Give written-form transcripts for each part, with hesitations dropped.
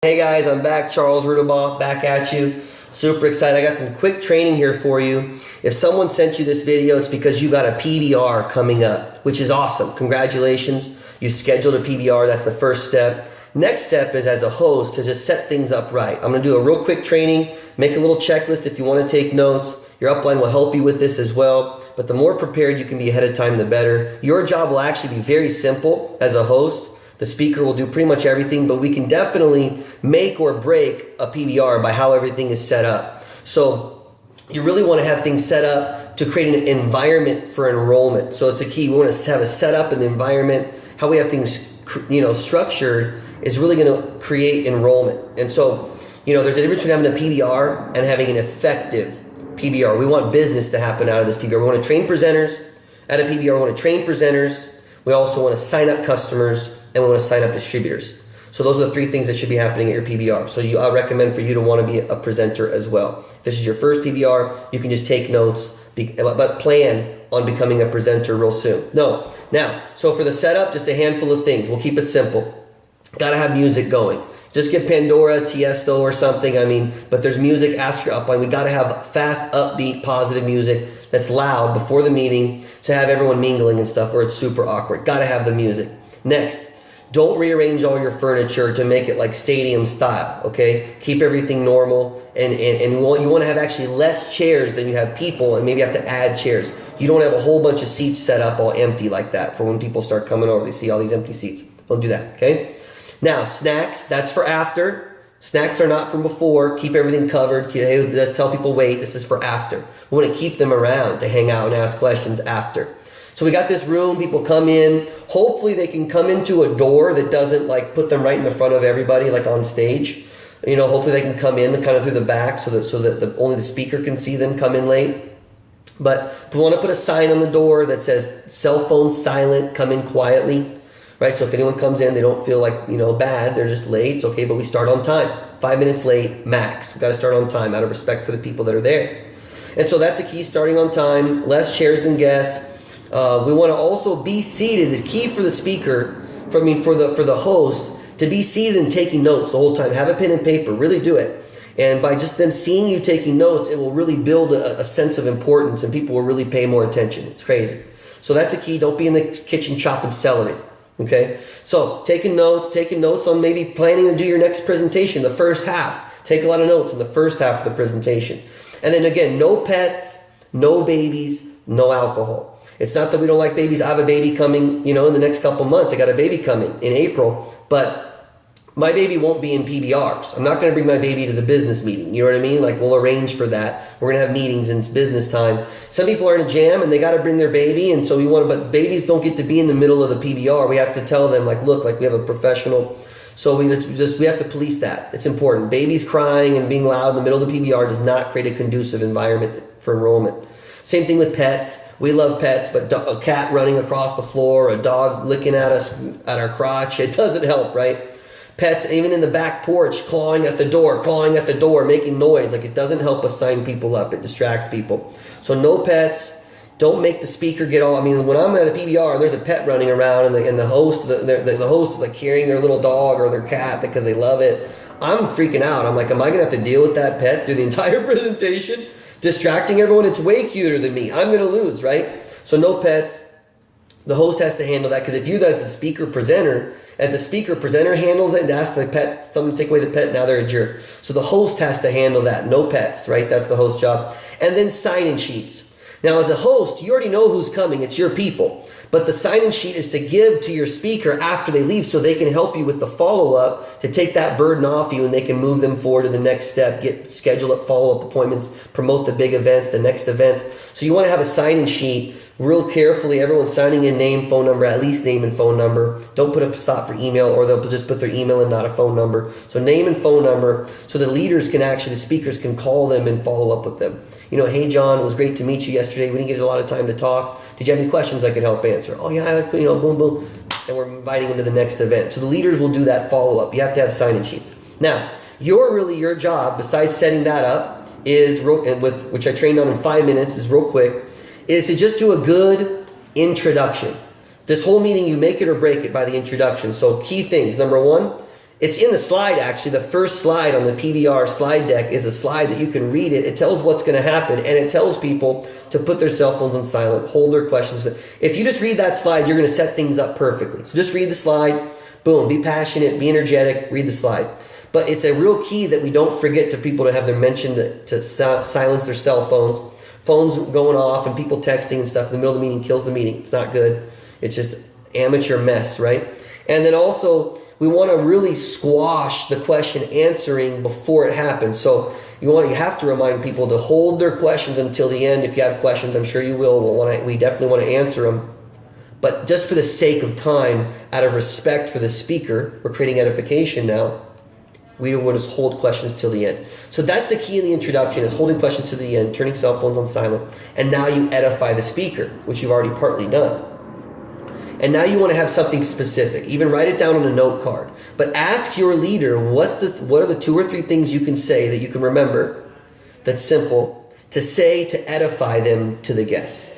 Hey guys, I'm back. Charles Rudibaugh, back at you. Super excited. I got some quick training here for you. If someone sent you this video, it's because you got a PBR coming up, which is awesome. Congratulations. You scheduled a PBR. That's the first step. Next step is, as a host, to just set things up right. I'm going to do a real quick training, make a little checklist if you want to take notes. Your upline will help you with this as well. But the more prepared you can be ahead of time, the better. Your job will actually be very simple as a host. The speaker will do pretty much everything, but we can definitely make or break a PBR by how everything is set up. So you really want to have things set up to create an environment for enrollment. So it's a key. We want to have a setup in the environment. How we have things, structured is really going to create enrollment. And so, there's a difference between having a PBR and having an effective PBR. We want business to happen out of this PBR. We want to train presenters at a PBR. We want to train presenters. We also want to sign up customers, and we want to sign up distributors. So those are the three things that should be happening at your PBR. So I recommend for you to want to be a presenter as well. If this is your first PBR, you can just take notes, but plan on becoming a presenter real soon. Now, so for the setup, just a handful of things. We'll keep it simple. Got to have music going. Just get Pandora, Tiesto or something, but there's music, ask your upline. We got to have fast, upbeat, positive music that's loud before the meeting to have everyone mingling and stuff, or it's super awkward. Got to have the music. Next, don't rearrange all your furniture to make it like stadium style, okay? Keep everything normal, and you want to have actually less chairs than you have people, and maybe have to add chairs. You don't have a whole bunch of seats set up all empty like that for when people start coming over. They see all these empty seats. Don't do that, okay? Now, snacks, that's for after. Snacks are not from before. Keep everything covered. Tell people, wait, this is for after. We want to keep them around to hang out and ask questions after. So we got this room, people come in. Hopefully they can come into a door that doesn't put them right in the front of everybody, like on stage. Hopefully they can come in kind of through the back so that only the speaker can see them come in late. But we want to put a sign on the door that says, cell phone silent, come in quietly. Right, so if anyone comes in, they don't feel bad, they're just late, it's okay, but we start on time. 5 minutes late, max. We've got to start on time out of respect for the people that are there. And so that's a key, starting on time, less chairs than guests. We want to also be seated. The key for the speaker, for the host, to be seated and taking notes the whole time. Have a pen and paper, really do it. And by just them seeing you taking notes, it will really build a sense of importance, and people will really pay more attention. It's crazy. So that's a key. Don't be in the kitchen chopping celery. Okay, so taking notes on maybe planning to do your next presentation, the first half. Take a lot of notes in the first half of the presentation. And then again, no pets, no babies, no alcohol. It's not that we don't like babies. I have a baby coming, in the next couple months. I got a baby coming in April, but my baby won't be in PBRs. I'm not going to bring my baby to the business meeting. You know what I mean? We'll arrange for that. We're going to have meetings in business time. Some people are in a jam and they got to bring their baby. And so but babies don't get to be in the middle of the PBR. We have to tell them look, we have a professional. So we have to police that. It's important. Babies crying and being loud in the middle of the PBR does not create a conducive environment for enrollment. Same thing with pets. We love pets, but a cat running across the floor, a dog licking at us, at our crotch, it doesn't help, right? Pets, even in the back porch, clawing at the door, making noise. It doesn't help us sign people up. It distracts people. So no pets. Don't make the speaker get all. When I'm at a PBR and there's a pet running around and the host is carrying their little dog or their cat because they love it, I'm freaking out. I'm am I going to have to deal with that pet through the entire presentation? Distracting everyone. It's way cuter than me. I'm going to lose, right? So no pets. The host has to handle that, because if you, as the speaker presenter handles it and asks the pet, someone to take away the pet, now they're a jerk. So the host has to handle that. No pets, right? That's the host job. And then sign-in sheets. Now, as a host, you already know who's coming. It's your people. But the sign-in sheet is to give to your speaker after they leave, so they can help you with the follow-up to take that burden off you, and they can move them forward to the next step, schedule up follow-up appointments, promote the big events, the next events. So you want to have a sign-in sheet real carefully. Everyone's signing in name, phone number, at least name and phone number. Don't put a stop for email, or they'll just put their email and not a phone number. So name and phone number, so the leaders the speakers can call them and follow up with them. Hey John, it was great to meet you yesterday. We didn't get a lot of time to talk. Did you have any questions I could help answer? Oh yeah, boom, boom. And we're inviting them to the next event. So the leaders will do that follow up. You have to have sign-in sheets. Now, your job, besides setting that up, is which I trained on in 5 minutes, is real quick, is to just do a good introduction. This whole meeting, you make it or break it by the introduction. So key things. Number one, It's in the slide, actually. The first slide on the PBR slide deck is a slide that you can read it. It tells what's going to happen, and it tells people to put their cell phones on silent, hold their questions. If you just read that slide, you're going to set things up perfectly. So just read the slide, boom, be passionate, be energetic, read the slide. But it's a real key that we don't forget to people to have them mentioned to silence their cell phones. Phones going off and people texting and stuff in the middle of the meeting kills the meeting. It's not good. It's just amateur mess, right? And then also, we want to really squash the question answering before it happens. So you have to remind people to hold their questions until the end. If you have questions, I'm sure you will. We definitely want to answer them. But just for the sake of time, out of respect for the speaker, we're creating edification now. We will just hold questions till the end. So that's the key in the introduction, is holding questions to the end, turning cell phones on silent. And now you edify the speaker, which you've already partly done. And now you want to have something specific. Even write it down on a note card. But ask your leader, what are the 2 or 3 things you can say that you can remember, that's simple, to say to edify them to the guests.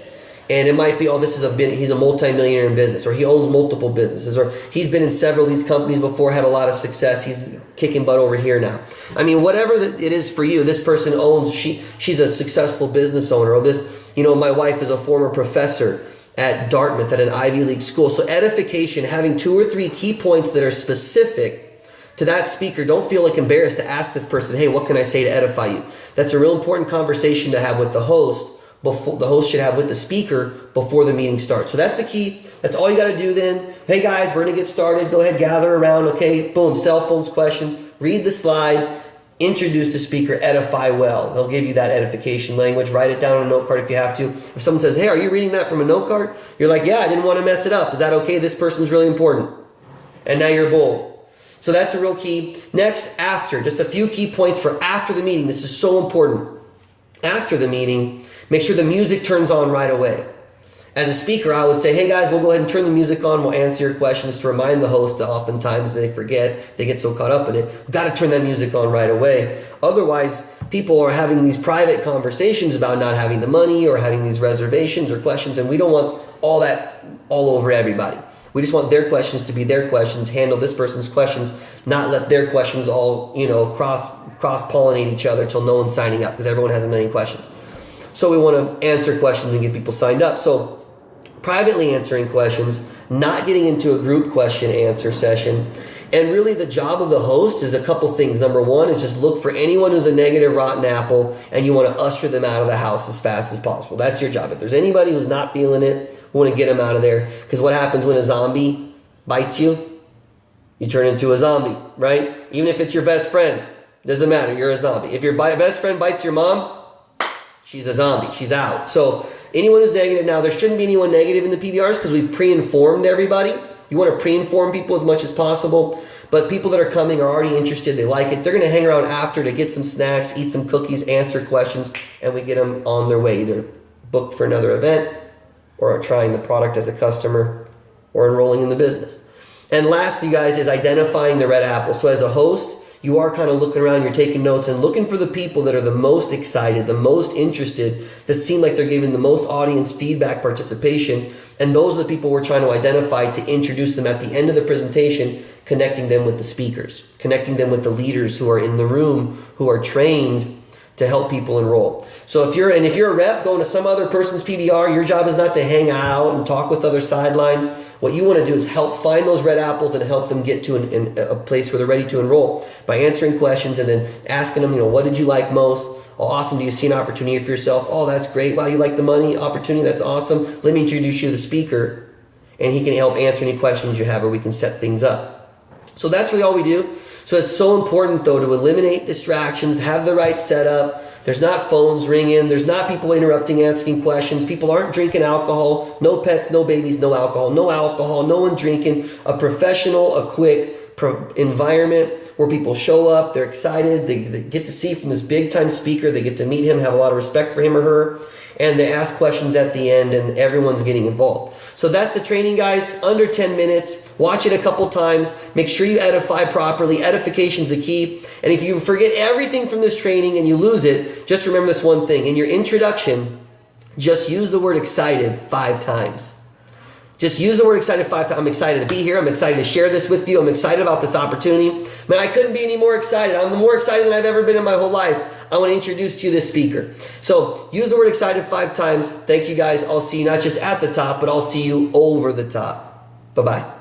And it might be, he's a multimillionaire in business, or he owns multiple businesses, or he's been in several of these companies before, had a lot of success, he's kicking butt over here now. I mean, whatever it is for you, this person owns, she's a successful business owner, or this, my wife is a former professor at Dartmouth at an Ivy League school. So edification, having 2 or 3 key points that are specific to that speaker. Don't feel like embarrassed to ask this person, hey, what can I say to edify you? That's a real important conversation to have with the host. The host should have with the speaker before the meeting starts. So that's the key. That's all you got to do then. Hey guys, we're going to get started. Go ahead, gather around. Okay, boom, cell phones, questions. Read the slide. Introduce the speaker, edify well. They'll give you that edification language. Write it down on a note card if you have to. If someone says, hey, are you reading that from a note card? You're like, yeah, I didn't want to mess it up. Is that okay? This person's really important. And now you're bold. So that's a real key. Next, after. Just a few key points for after the meeting. This is so important. After the meeting, make sure the music turns on right away. As a speaker, I would say, hey guys, we'll go ahead and turn the music on. We'll answer your questions, to remind the host that oftentimes they forget. They get so caught up in it. We've got to turn that music on right away. Otherwise, people are having these private conversations about not having the money or having these reservations or questions, and we don't want all that all over everybody. We just want their questions to be their questions, handle this person's questions, not let their questions all, cross-pollinate each other until no one's signing up, because everyone has a million questions. So we want to answer questions and get people signed up. So privately answering questions, not getting into a group question answer session. And really the job of the host is a couple things. Number one is just look for anyone who's a negative rotten apple, and you want to usher them out of the house as fast as possible. That's your job. If there's anybody who's not feeling it, we want to get them out of there. Because what happens when a zombie bites you? You turn into a zombie, right? Even if it's your best friend, doesn't matter, you're a zombie. If your best friend bites your mom, she's a zombie. She's out. So anyone who's negative now, there shouldn't be anyone negative in the PBRs because we've pre-informed everybody. You want to pre-inform people as much as possible. But people that are coming are already interested. They like it. They're going to hang around after to get some snacks, eat some cookies, answer questions, and we get them on their way, either booked for another event or are trying the product as a customer or enrolling in the business. And last, you guys, is identifying the red apple. So as a host, you are kind of looking around, you're taking notes and looking for the people that are the most excited, the most interested, that seem like they're giving the most audience feedback participation. And those are the people we're trying to identify to introduce them at the end of the presentation, connecting them with the speakers, connecting them with the leaders who are in the room, who are trained to help people enroll. So if you're a rep going to some other person's PBR, your job is not to hang out and talk with other sidelines. What you want to do is help find those red apples and help them get to a place where they're ready to enroll by answering questions and then asking them, what did you like most? Oh, awesome. Do you see an opportunity for yourself? Oh, that's great. Wow, you like the money opportunity? That's awesome. Let me introduce you to the speaker, and he can help answer any questions you have, or we can set things up. So that's really all we do. So it's so important, though, to eliminate distractions, have the right setup. There's not phones ringing. There's not people interrupting, asking questions. People aren't drinking alcohol. No pets, no babies, no alcohol. No one drinking. A professional, a quick environment where people show up. They're excited. They get to see from this big-time speaker. They get to meet him, have a lot of respect for him or her. And they ask questions at the end, and everyone's getting involved. So that's the training, guys. Under 10 minutes. Watch it a couple times. Make sure you edify properly. Edification's the key. And if you forget everything from this training and you lose it, just remember this one thing. In your introduction, just use the word excited 5 times. Just use the word excited 5 times. I'm excited to be here. I'm excited to share this with you. I'm excited about this opportunity. Man, I couldn't be any more excited. I'm more excited than I've ever been in my whole life. I want to introduce to you this speaker. So use the word excited 5 times. Thank you guys. I'll see you not just at the top, but I'll see you over the top. Bye-bye.